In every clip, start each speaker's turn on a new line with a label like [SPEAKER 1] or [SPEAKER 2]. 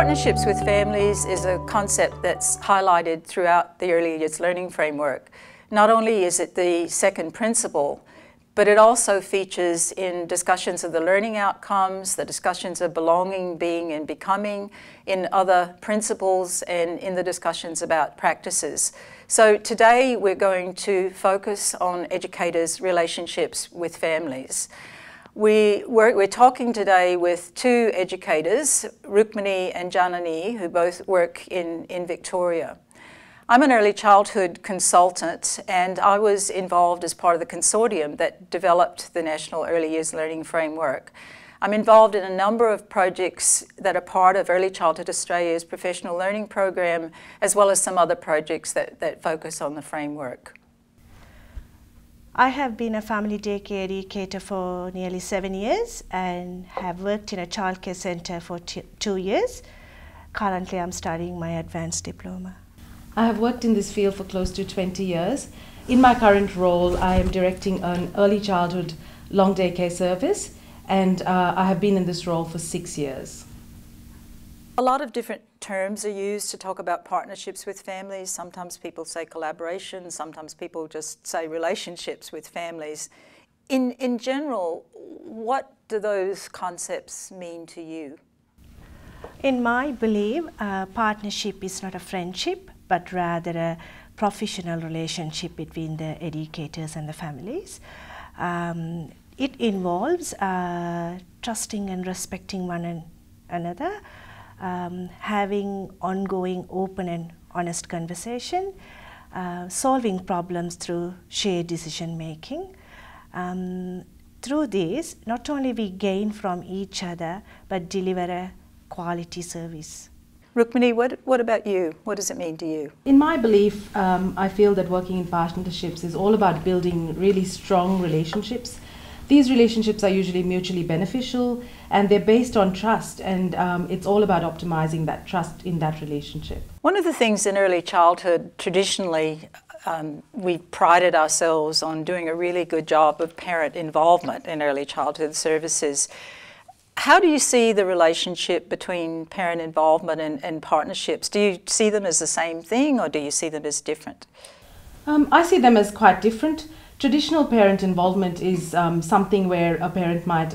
[SPEAKER 1] Partnerships with families is a concept that's highlighted throughout the Early Years Learning Framework. Not only is it the second principle, but it also features in discussions of the learning outcomes, the discussions of belonging, being and becoming, in other principles, and in the discussions about practices. So today we're going to focus on educators' relationships with families. We're talking today with two educators, Rukmini and Janani, who both work in Victoria. I'm an early childhood consultant, and I was involved as part of the consortium that developed the National Early Years Learning Framework. I'm involved in a number of projects that are part of Early Childhood Australia's professional learning program, as well as some other projects that focus on the framework.
[SPEAKER 2] I have been a family daycare educator for nearly 7 years and have worked in a childcare centre for 2 years. Currently, I'm studying my advanced diploma.
[SPEAKER 3] I have worked in this field for close to 20 years. In my current role, I am directing an early childhood long daycare service, and I have been in this role for 6 years.
[SPEAKER 1] A lot of different terms are used to talk about partnerships with families. Sometimes people say collaboration, sometimes people just say relationships with families. In general, what do those concepts mean to you?
[SPEAKER 2] In my belief, partnership is not a friendship, but rather a professional relationship between the educators and the families. It involves trusting and respecting one another, having ongoing open and honest conversation, solving problems through shared decision making. Through this, not only we gain from each other, but deliver a quality service.
[SPEAKER 1] Rukmini, what about you? What does it mean to you?
[SPEAKER 3] In my belief, I feel that working in partnerships is all about building really strong relationships. These relationships are usually mutually beneficial, and they're based on trust, and it's all about optimizing that trust in that relationship.
[SPEAKER 1] One of the things in early childhood, traditionally, we prided ourselves on doing a really good job of parent involvement in early childhood services. How do you see the relationship between parent involvement and partnerships? Do you see them as the same thing, or do you see them as different?
[SPEAKER 3] I see them as quite different. Traditional parent involvement is something where a parent might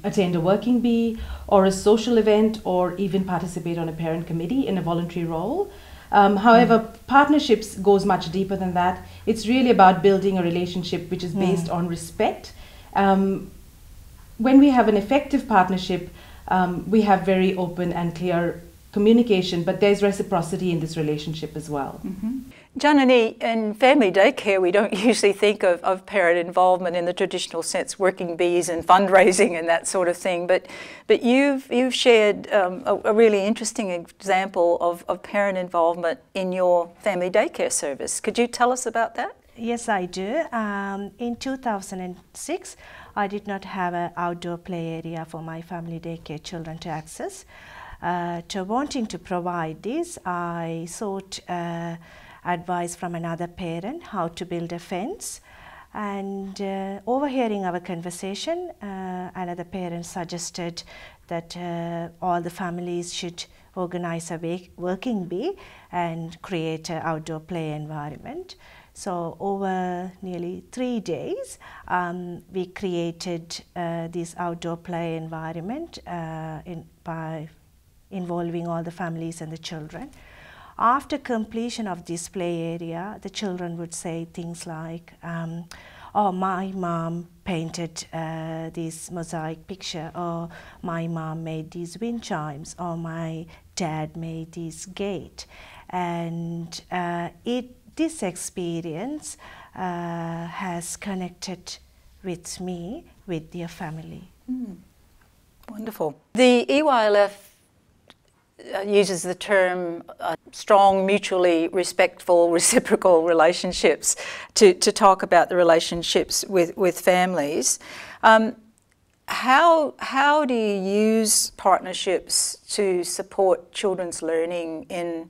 [SPEAKER 3] attend a working bee or a social event, or even participate on a parent committee in a voluntary role. However, partnerships goes much deeper than that. It's really about building a relationship which is based on respect. When we have an effective partnership, we have very open and clear communication, but there's reciprocity in this relationship as well.
[SPEAKER 1] Janani, in family daycare, we don't usually think of parent involvement in the traditional sense, working bees and fundraising and that sort of thing, but you've shared a really interesting example of parent involvement in your family daycare service. Could you tell us about that?
[SPEAKER 2] Yes, I do. In 2006, I did not have an outdoor play area for my family daycare children to access. To wanting to provide this, I sought advice from another parent how to build a fence, and overhearing our conversation, another parent suggested that all the families should organize a working bee and create an outdoor play environment. So over nearly 3 days, we created this outdoor play environment by involving all the families and the children. After completion of this play area, the children would say things like, oh, my mom painted this mosaic picture, or my mom made these wind chimes, or my dad made this gate. And this experience has connected with me, with their family.
[SPEAKER 1] Wonderful. The EYLF uses the term strong, mutually respectful, reciprocal relationships to talk about the relationships with families. How do you use partnerships to support children's learning in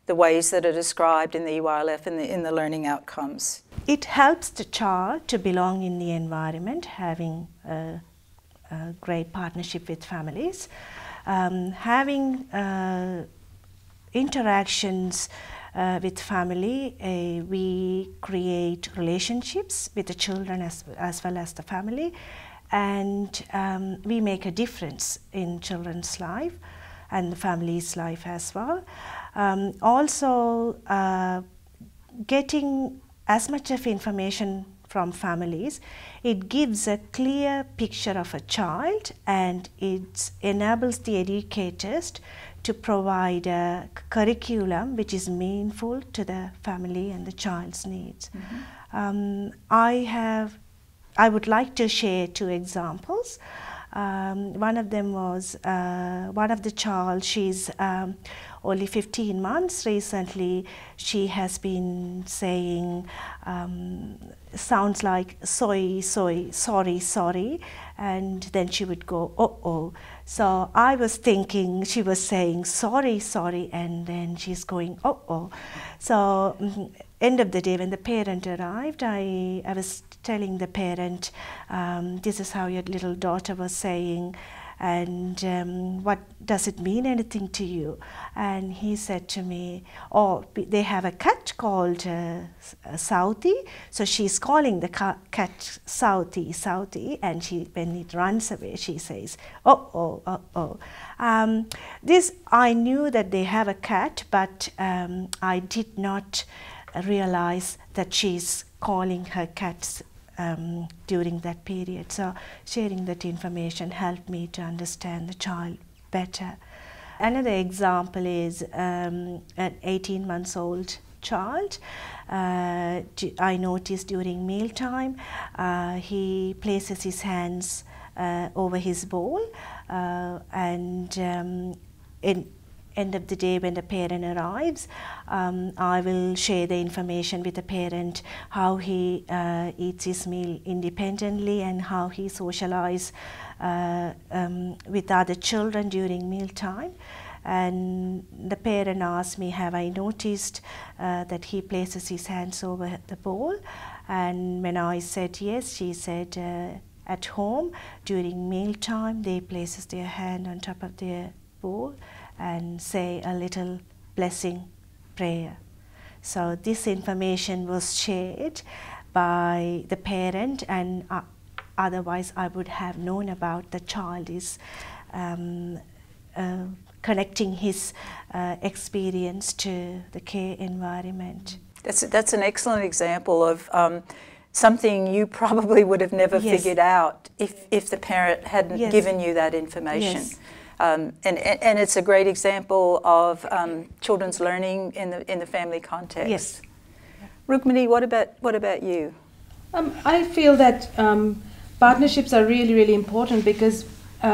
[SPEAKER 1] the ways that are described in the EYLF and in the learning outcomes?
[SPEAKER 2] It helps the child to belong in the environment, having a great partnership with families. having interactions with family, we create relationships with the children as well as the family, and we make a difference in children's life and the family's life as well. Also, getting as much of information from families, it gives a clear picture of a child, and it enables the educators to provide a curriculum which is meaningful to the family and the child's needs. I would like to share 2 examples. One of them was one of the child, she's only 15 months. Recently she has been saying sounds like soy, soy, sorry, sorry, and then she would go oh. So I was thinking she was saying sorry, sorry, and then she's going oh. So end of the day, when the parent arrived, I was telling the parent, this is how your little daughter was saying, and what does it mean anything to you? And he said to me, oh, they have a cat called Southie, so she's calling the cat Southie, Southie, and when it runs away, she says, oh. This, I knew that they have a cat, but I did not realize that she's calling her cats during that period. So sharing that information helped me to understand the child better. Another example is an 18-month-old child. I noticed during mealtime, he places his hands over his bowl, and in end of the day, when the parent arrives, I will share the information with the parent, how he eats his meal independently and how he socializes with other children during mealtime. And the parent asked me, have I noticed that he places his hands over the bowl? And when I said yes, she said at home during mealtime they places their hand on top of their bowl and say a little blessing prayer. So this information was shared by the parent, and otherwise I would have known about the child is connecting his experience to the care environment.
[SPEAKER 1] That's an excellent example of something you probably would have never figured out if the parent hadn't given you that information. And it's a great example of children's learning in the family context.
[SPEAKER 2] Yes.
[SPEAKER 1] Rukmini, what about you?
[SPEAKER 3] I feel that partnerships are really, really important because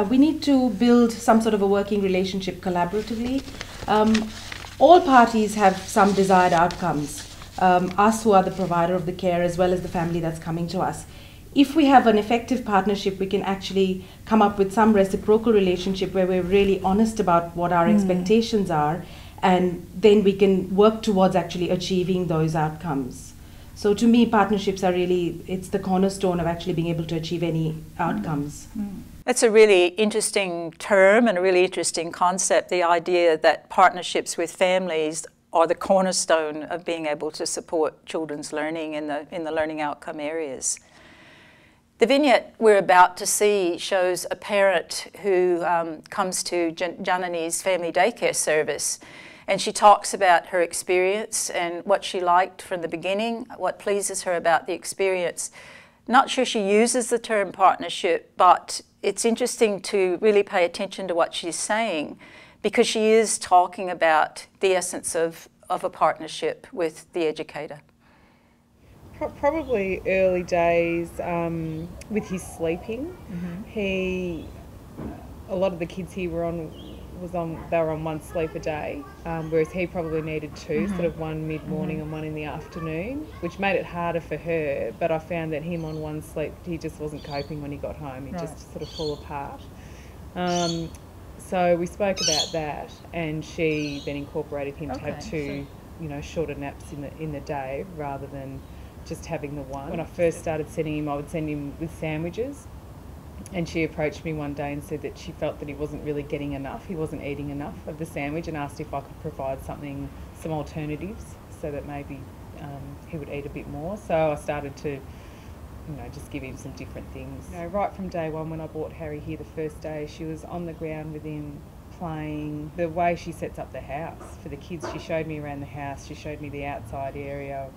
[SPEAKER 3] we need to build some sort of a working relationship collaboratively. All parties have some desired outcomes. Us who are the provider of the care as well as the family that's coming to us. If we have an effective partnership, we can actually come up with some reciprocal relationship where we're really honest about what our expectations are, and then we can work towards actually achieving those outcomes. So to me, partnerships are really, it's the cornerstone of actually being able to achieve any outcomes.
[SPEAKER 1] That's a really interesting term and a really interesting concept, the idea that partnerships with families are the cornerstone of being able to support children's learning in the learning outcome areas. The vignette we're about to see shows a parent who comes to Janani's family daycare service, and she talks about her experience and what she liked from the beginning, what pleases her about the experience. Not sure she uses the term partnership, but it's interesting to really pay attention to what she's saying, because she is talking about the essence of a partnership with the educator.
[SPEAKER 4] Probably early days with his sleeping. A lot of the kids he were on, they were on 1 sleep a day, whereas he probably needed 2, sort of 1 mid-morning and 1 in the afternoon, which made it harder for her. But I found that him on 1 sleep, he just wasn't coping when he got home. He just sort of fall apart. So we spoke about that, and she then incorporated him to have 2, shorter naps in the day rather than just having the 1. When I first started sending him, I would send him with sandwiches, And she approached me one day and said that she felt that he wasn't really getting enough, he wasn't eating enough of the sandwich, and asked if I could provide some alternatives so that maybe he would eat a bit more. So I started to, just give him some different things. Right from day one when I brought Harry here the first day, she was on the ground with him, playing. The way she sets up the house for the kids, she showed me around the house, she showed me the outside area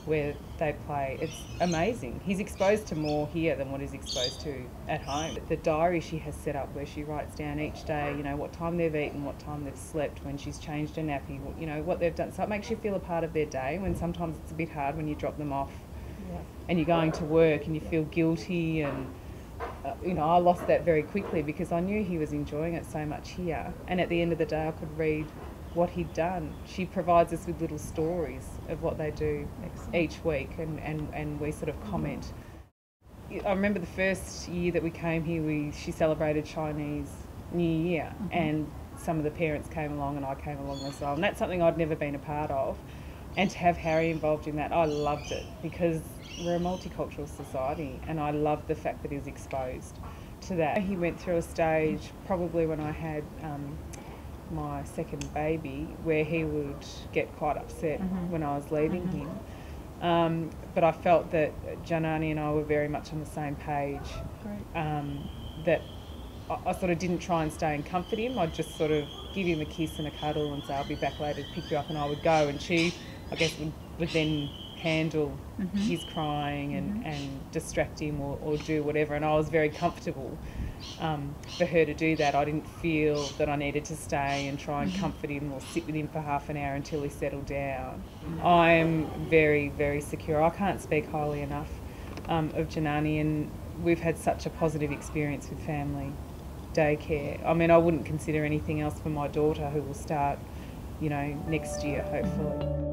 [SPEAKER 4] where they play. It's amazing. He's exposed to more here than what he's exposed to at home. The diary she has set up where she writes down each day, what time they've eaten, what time they've slept, when she's changed a nappy, what they've done. So it makes you feel a part of their day, when sometimes it's a bit hard when you drop them off and you're going to work and you feel guilty. And I lost that very quickly because I knew he was enjoying it so much here, and at the end of the day I could read what he'd done. She provides us with little stories of what they do each week, and we sort of comment. I remember the first year that we came here, she celebrated Chinese New Year, and some of the parents came along and I came along as well, and that's something I'd never been a part of. And to have Harry involved in that, I loved it, because we're a multicultural society, and I loved the fact that he was exposed to that. He went through a stage, probably when I had my second baby, where he would get quite upset when I was leaving him. But I felt that Janani and I were very much on the same page. That I sort of didn't try and stay and comfort him. I'd just sort of give him a kiss and a cuddle and say, I'll be back later to pick you up, and I would go, and she, I guess, would then handle his crying and distract him or do whatever, and I was very comfortable for her to do that. I didn't feel that I needed to stay and try and comfort him or sit with him for half an hour until he settled down. I'm very, very secure. I can't speak highly enough of Janani, and we've had such a positive experience with family daycare. I mean, I wouldn't consider anything else for my daughter, who will start, next year, hopefully.